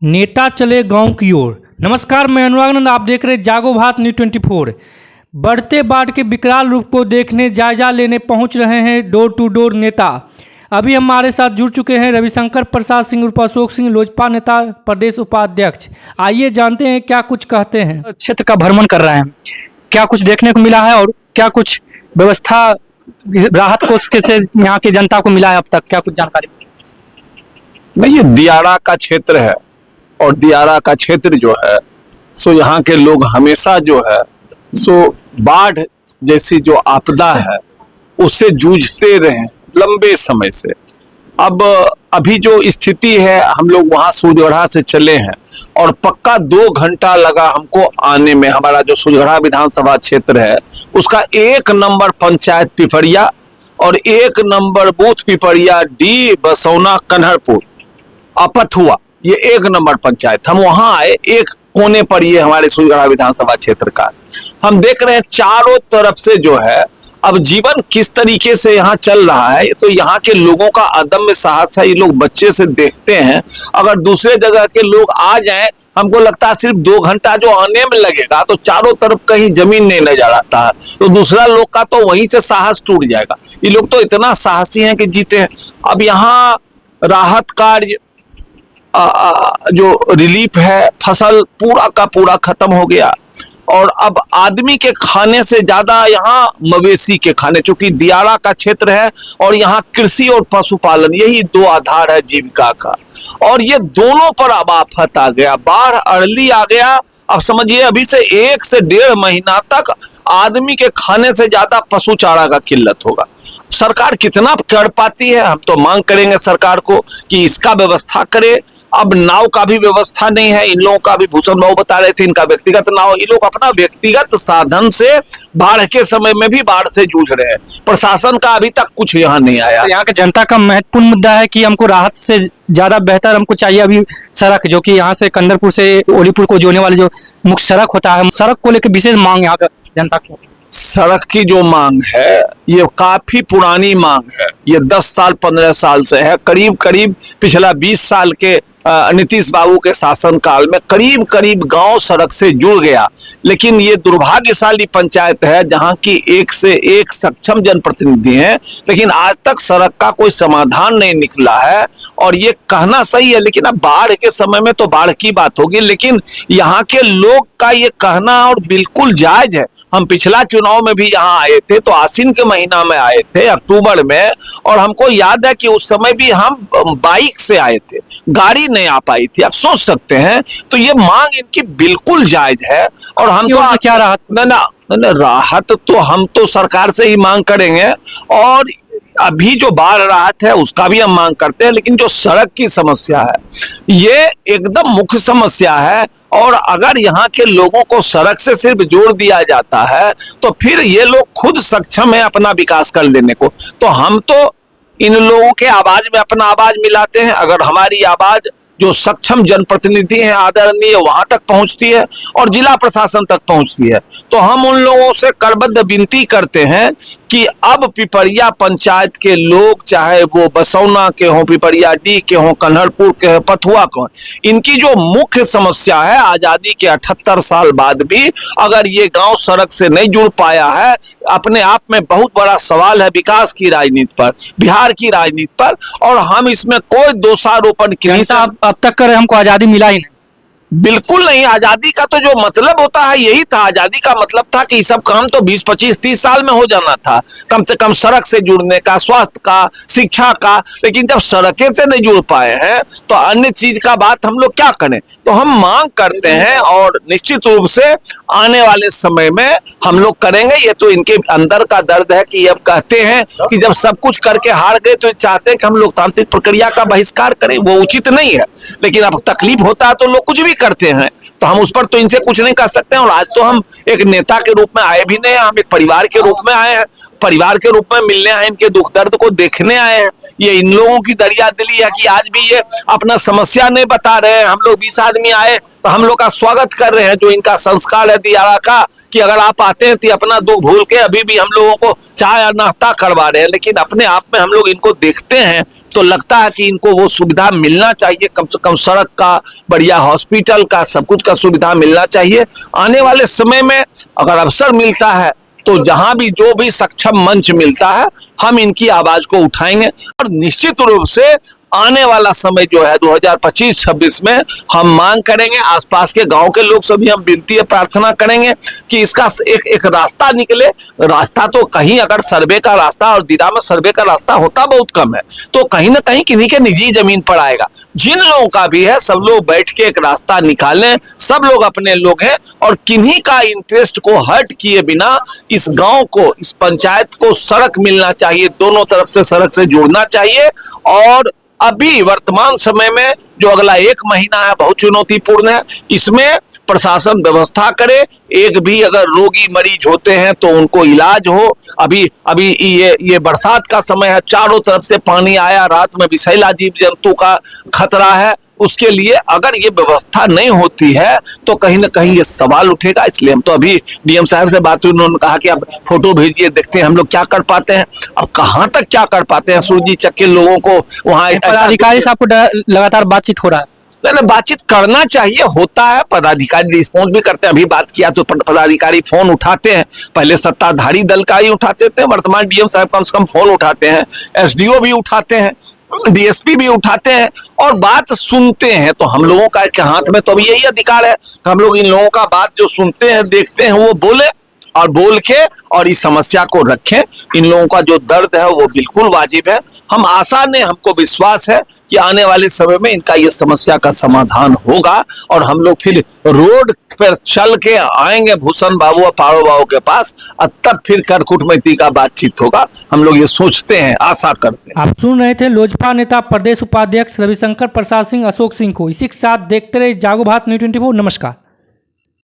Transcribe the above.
नेता चले गांव की ओर। नमस्कार, मैं अनुराग, आप देख रहे जागो भारत न्यूज़ 24। बढ़ते बाढ़ के विकराल रूप को देखने जायजा लेने पहुंच रहे हैं डोर टू डोर नेता। अभी हमारे साथ जुड़ चुके हैं रविशंकर प्रसाद सिंह उर्फ अशोक सिंह, लोजपा नेता, प्रदेश उपाध्यक्ष। आइए जानते हैं क्या कुछ कहते हैं। क्षेत्र का भ्रमण कर रहे हैं, क्या कुछ देखने को मिला है और क्या कुछ व्यवस्था राहत कोष से यहाँ की जनता को मिला है अब तक, क्या कुछ जानकारी? नहीं, ये दियारा का क्षेत्र है और दियारा का क्षेत्र जो है सो यहाँ के लोग हमेशा जो है सो बाढ़ जैसी जो आपदा है उससे जूझते रहे लंबे समय से। अब अभी जो स्थिति है, हम लोग वहाँ सूर्यगढ़ा से चले हैं और पक्का 2 घंटा लगा हमको आने में। हमारा जो सूर्यगढ़ा विधानसभा क्षेत्र है उसका 1 नंबर पंचायत पिपरिया और 1 number booth Pipariya D बसौना Kanharpur अपथुआ, ये 1 नंबर पंचायत। हम वहां आए, एक कोने पर ये हमारे सूर्यगढ़ा विधानसभा क्षेत्र का हम देख रहे हैं चारों तरफ से जो है अब जीवन किस तरीके से यहाँ चल रहा है। तो यहाँ के लोगों का अदम्य साहस है। ये लोग बच्चे से देखते हैं, अगर दूसरे जगह के लोग आ जाएं, हमको लगता है सिर्फ 2 घंटा जो आने में लगेगा तो चारों तरफ कहीं जमीन नहीं नजर आता है, तो दूसरा लोग का तो वहीं से साहस टूट जाएगा। ये लोग तो इतना साहसी हैं कि जीते हैं। अब यहाँ राहत कार्य जो रिलीफ है, फसल पूरा का पूरा खत्म हो गया और अब आदमी के खाने से ज्यादा यहाँ मवेशी के खाने, चूंकि दियारा का क्षेत्र है और यहाँ कृषि और पशुपालन यही 2 आधार है जीविका का, और ये दोनों पर अब आफत आ गया, बाढ़ अर्ली आ गया। अब समझिए अभी से 1 से 1.5 महीना तक आदमी के खाने से ज्यादा पशु चारा का किल्लत होगा। सरकार कितना कर पाती है, हम तो मांग करेंगे सरकार को कि इसका व्यवस्था करे। अब नाव का भी व्यवस्था नहीं है इन लोगों का भी। भूषण बाबू बता रहे थे इनका व्यक्तिगत नाव, ये लोग अपना व्यक्तिगत साधन से बाढ़ के समय में भी बाढ़ से जूझ रहे हैं। प्रशासन का अभी तक कुछ यहाँ नहीं आया। तो यहाँ के जनता का महत्वपूर्ण मुद्दा है कि हमको राहत से ज्यादा बेहतर हमको चाहिए अभी सड़क, जो कि यहाँ से कंदरपुर से ओलीपुर को जोड़ने वाली जो मुख्य सड़क होता है, सड़क को लेकर विशेष मांग यहाँ का जनता की। सड़क की जो मांग है ये काफी पुरानी मांग है, ये 10 साल 15 साल से है। करीब करीब पिछला 20 साल के नीतीश बाबू के शासन काल में करीब करीब गांव सड़क से जुड़ गया, लेकिन ये दुर्भाग्यशाली पंचायत है जहां की 1 से 1 सक्षम जनप्रतिनिधि हैं, लेकिन आज तक सड़क का कोई समाधान नहीं निकला है। और ये कहना सही है, लेकिन अब बाढ़ के समय में तो बाढ़ की बात होगी, लेकिन यहाँ के लोग का ये कहना और बिल्कुल जायज है। हम पिछला चुनाव में भी यहाँ आए थे, तो आसीन के महीना में आए थे, अक्टूबर में, और हमको याद है कि उस समय भी हम बाइक से आए थे, गाड़ी नहीं आ पाई थी। आप सोच सकते हैं, तो ये मांग इनकी बिल्कुल जायज है। और हम तो क्या राहत ना राहत तो हम तो सरकार से ही मांग करेंगे, और अभी जो बाढ़ राहत है उसका भी हम मांग करते हैं, लेकिन जो सड़क की समस्या है ये एकदम मुख्य समस्या है। और अगर यहाँ के लोगों को सड़क से सिर्फ जोड़ दिया जाता है तो फिर ये लोग खुद सक्षम है अपना विकास कर लेने को। तो हम तो इन लोगों के आवाज में अपना आवाज मिलाते हैं। अगर हमारी आवाज जो सक्षम जनप्रतिनिधि हैं आदरणीय वहां तक पहुंचती है और जिला प्रशासन तक पहुंचती है, तो हम उन लोगों से करबद्ध विनती करते हैं कि अब पिपरिया पंचायत के लोग, चाहे वो बसौना के हों, पिपरिया डी के हों, कन्हरपुर के हों, पथुआ के हों, इनकी जो मुख्य समस्या है आजादी के 78 साल बाद भी अगर ये गांव सड़क से नहीं जुड़ पाया है, अपने आप में बहुत बड़ा सवाल है विकास की राजनीति पर, बिहार की राजनीति पर। और हम इसमें कोई दोषारोपण की अब तक कर हमको आजादी मिला ही नहीं, बिल्कुल नहीं। आजादी का तो जो मतलब होता है यही था, आजादी का मतलब था कि सब काम तो 20, 25, 30 साल में हो जाना था, कम से कम सड़क से जुड़ने का, स्वास्थ्य का, शिक्षा का। लेकिन जब सड़कें से नहीं जुड़ पाए हैं तो अन्य चीज का बात हम लोग क्या करें। तो हम मांग करते हैं और निश्चित रूप से आने वाले समय में हम लोग करेंगे। ये तो इनके अंदर का दर्द है कि अब कहते हैं कि जब सब कुछ करके हार गए तो चाहते हैं कि हम लोकतांत्रिक प्रक्रिया का बहिष्कार करें, वो उचित नहीं है। लेकिन अब तकलीफ होता है तो लोग कुछ भी करते हैं। तो हम उस पर तो इनसे कुछ नहीं कर सकते हैं। और आज तो हम एक नेता के रूप में आए भी नहीं, हम एक परिवार के रूप में आए हैं, परिवार के रूप में मिलने आए, इनके दुख दर्द को देखने आए हैं। ये इन लोगों की दरिया दिली है कि आज भी ये अपना समस्या नहीं बता रहे हैं। हम लोग 20 आदमी आए तो हम लोग का स्वागत कर रहे हैं, जो इनका संस्कार है दियारा का, कि अगर आप आते हैं तो अपना दुख भूल के अभी भी हम लोगों को चाय और नाश्ता करवा रहे हैं। लेकिन अपने आप में हम लोग इनको देखते हैं तो लगता है कि इनको वो सुविधा मिलना चाहिए, कम से कम सड़क का, बढ़िया हॉस्पिटल का, सब कुछ का सुविधा मिलना चाहिए। आने वाले समय में अगर अवसर मिलता है तो जहां भी जो भी सक्षम मंच मिलता है हम इनकी आवाज को उठाएंगे। और निश्चित रूप से आने वाला समय जो है 2025-26 में हम मांग करेंगे, आसपास के गांव के लोग सभी हम विनती प्रार्थना करेंगे कि इसका एक रास्ता निकले। रास्ता तो कहीं अगर सर्वे का रास्ता, और दिरा में सर्वे का रास्ता होता बहुत कम है, तो कहीं ना कहीं किन्हीं के निजी जमीन पर आएगा। जिन लोगों का भी है सब लोग बैठ के एक रास्ता निकालें, सब लोग अपने लोग हैं, और किन्हीं का इंटरेस्ट को हर्ट किए बिना इस गांव को, इस पंचायत को सड़क मिलना चाहिए, दोनों तरफ से सड़क से जोड़ना चाहिए। और अभी वर्तमान समय में जो अगला 1 महीना है बहुत चुनौतीपूर्ण है, इसमें प्रशासन व्यवस्था करे। एक भी अगर रोगी मरीज होते हैं तो उनको इलाज हो। अभी अभी ये बरसात का समय है, चारों तरफ से पानी आया, रात में विषैला जीव जंतु का खतरा है, उसके लिए अगर ये व्यवस्था नहीं होती है तो कहीं ना कहीं ये सवाल उठेगा। इसलिए हम तो अभी डीएम साहब से बात हुई, उन्होंने कहा कि अब फोटो भेजिए, देखते हैं हम लोग क्या कर पाते हैं। अब कहाँ तक क्या कर पाते हैं, सूरजी चक के लोगों को वहाँ पदाधिकारी से आपको लगातार बातचीत हो रहा है? बातचीत करना चाहिए, होता है, पदाधिकारी रिस्पॉन्स भी करते हैं। अभी बात किया तो पदाधिकारी फोन उठाते हैं, पहले सत्ताधारी दल का ही उठाते थे, वर्तमान डीएम साहब कम से कम फोन उठाते हैं, एसडीओ भी उठाते हैं, डीएसपी भी उठाते हैं और बात सुनते हैं। तो हम लोगों का के हाथ में तो अभी यही अधिकार है, हम लोग इन लोगों का बात जो सुनते हैं, देखते हैं, वो बोले और बोल के और इस समस्या को रखें। इन लोगों का जो दर्द है वो बिल्कुल वाजिब है। हम आशा ने, हमको विश्वास है कि आने वाले समय में इनका ये समस्या का समाधान होगा और हम लोग फिर रोड पर चल के आएंगे भूषण बाबू और पारो बाबू के पास, और तब फिर कर कूटनीति का बातचीत होगा। हम लोग ये सोचते हैं, आशा करते हैं। आप सुन रहे थे लोजपा नेता प्रदेश उपाध्यक्ष रविशंकर प्रसाद सिंह अशोक सिंह को। इसी के साथ देखते रहे जागो भारत न्यूज़ 24। नमस्कार।